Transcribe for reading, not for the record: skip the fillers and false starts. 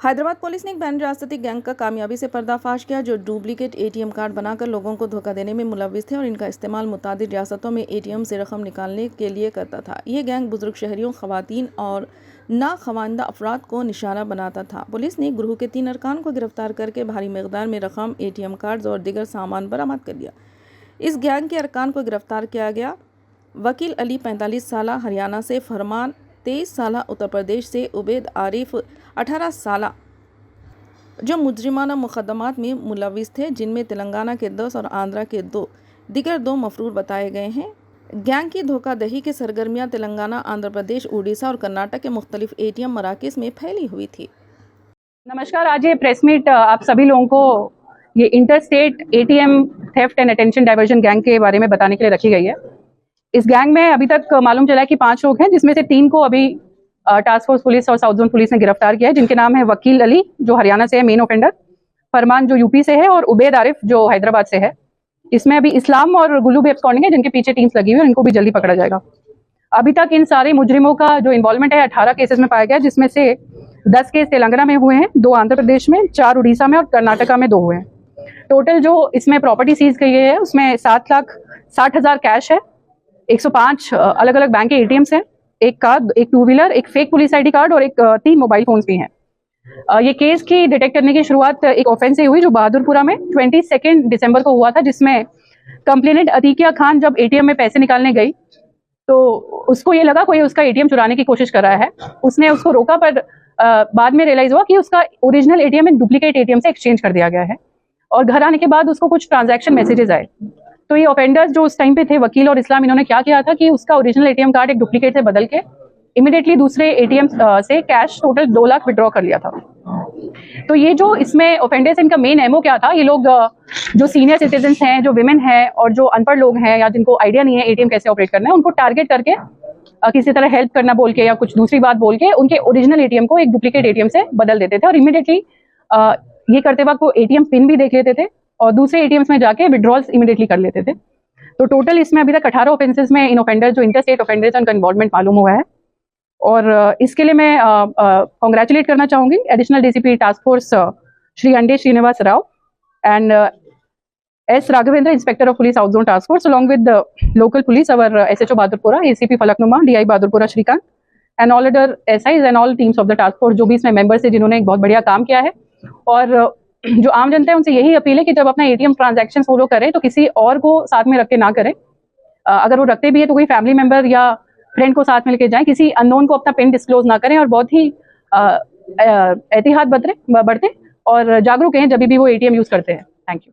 Hyderabad police ने एक ban रियासती गैंग का कामयाबी से पर्दाफाश किया जो डुप्लीकेट एटीएम कार्ड बनाकर लोगों को धोखा देने में मुलव्विस थे और इनका इस्तेमाल मुतादिद रियासतों में एटीएम से रकम निकालने के लिए करता था। ये गैंग बुजुर्ग शहरियों, खवातीन और नाखवानदा अफराद को निशाना बनाता था। पुलिस ने ग्रुह के 3 अरकान को गिरफ्तार करके भारी मकदार में रकम, एटीएम कार्ड्स और दीगर सामान बरामद कर लिया। इस गैंग के अरकान को गिरफ्तार किया गया वकील अली 45 साल हरियाणा से, फरमान 23 साल उत्तर प्रदेश से, उबैद आरिफ 18 साल जो मुजरिमाना मुकदमात में मुलव्विस थे, जिनमें तेलंगाना के 10 और आंध्रा के 2 दीगर 2 मफरूर बताए गए हैं। गैंग की धोखाधही की सरगर्मियां तेलंगाना, आंध्र प्रदेश, उड़ीसा और कर्नाटक के मुख्तलिफ एटीएम मराकज़ में फैली हुई थी। नमस्कार, आज ये प्रेस मीट आप सभी लोगों को ये inter state ATM theft and attention diversion gang के बारे में बताने के लिए रखी गई है। इस गैंग में अभी तक मालूम चला है कि 5 लोग हैं, जिसमें से 3 को अभी टास्क फोर्स पुलिस और साउथ जोन पुलिस ने गिरफ्तार किया है, जिनके नाम है वकील अली जो हरियाणा से है मेन ऑफेंडर, फरमान जो यूपी से है और उबैद आरिफ जो हैदराबाद से है। इसमें अभी इस्लाम और गुल्लू भी एब्सकॉन्डिंग है, जिनके पीछे टीम्स लगी हुई है, इनको भी जल्दी पकड़ा जाएगा। अभी तक इन सारे मुजरिमों का जो इन्वॉल्वमेंट है 18 केसेस में पाया गया, जिसमें से 10 केस तेलंगाना में हुए हैं, 2 आंध्र प्रदेश में, 4 उड़ीसा में और कर्नाटका में 2 हुए हैं। टोटल जो इसमें प्रॉपर्टी सीज की गई है उसमें 7,60,000 कैश है, 105 अलग अलग बैंक के एटीएम्स हैं, एक कार, एक 2 व्हीलर, एक फेक पुलिस आईडी कार्ड और एक 3 मोबाइल फोन्स भी हैं। ये केस की डिटेक्ट करने की शुरुआत एक ऑफेंस से हुई जो बहादुरपुरा में 22 दिसंबर को हुआ था, जिसमें कंप्लेनेंट अतीकिया खान जब एटीएम में पैसे निकालने गई तो उसको ये लगा कोई उसका एटीएम चुराने की कोशिश कर रहा है। उसने उसको रोका, पर बाद में रियलाइज हुआ कि उसका ओरिजिनल एटीएम एक डुप्लीकेट एटीएम से एक्सचेंज कर दिया गया है। और घर आने के बाद उसको कुछ ट्रांजैक्शन मैसेजेस आए। तो ये ऑफेंडर्स जो उस टाइम पे थे, वकील और इस्लाम, इन्होंने क्या किया था कि उसका ओरिजिनल एटीएम कार्ड एक डुप्लीकेट से बदल के इमीडिएटली दूसरे एटीएम से कैश टोटल 2 लाख विड्रॉ कर लिया था। तो ये जो इसमें ऑफेंडर्स, इनका मेन एमओ क्या था, ये लोग जो सीनियर सिटीजन्स हैं, जो विमेन हैं और जो अनपढ़ लोग हैं या जिनको आइडिया नहीं है एटीएम कैसे ऑपरेट करना है, उनको टारगेट करके किसी तरह हेल्प करना बोल के या कुछ दूसरी बात बोल के उनके ओरिजिनल एटीएम को एक डुप्लीकेट एटीएम से बदल देते थे। और इमीडिएटली ये करते वक्त वो एटीएम पिन भी देख लेते थे और दूसरे एटीएम्स में जाके विड्रॉल्स इमीडिएटली कर लेते थे। तो टोटल इसमें अभी तक 18 ऑफेंसेस में इन ऑफेंडर्स जो इंटर स्टेट ऑफेंडर्स, उनका इन्वॉल्वमेंट मालूम हुआ है। और इसके लिए मैं कॉन्ग्रेचुलेट करना चाहूंगी additional DCP task force Shri Ande Srinivas Rao and S Raghavendra, inspector of police south zone task force, along with the local police, our SHO Bahadurpura, ACP Falaknuma, DI Bahadurpura Shrikant, and all other SIs and all teams of the task force जो भी इसमें members है, जिन्होंने एक बहुत बढ़िया काम किया है। और जो आम जनता है उनसे यही अपील है कि जब अपना एटीएम ट्रांजैक्शन फॉलो करें तो किसी और को साथ में रख के ना करें। अगर वो रखते भी है तो कोई फैमिली मेंबर या फ्रेंड को साथ में लेके जाएं, किसी अननोन को अपना पिन डिस्क्लोज ना करें और बहुत ही एहतियात बरतें और जागरूक हैं जब भी वो एटीएम यूज करते हैं। Thank you.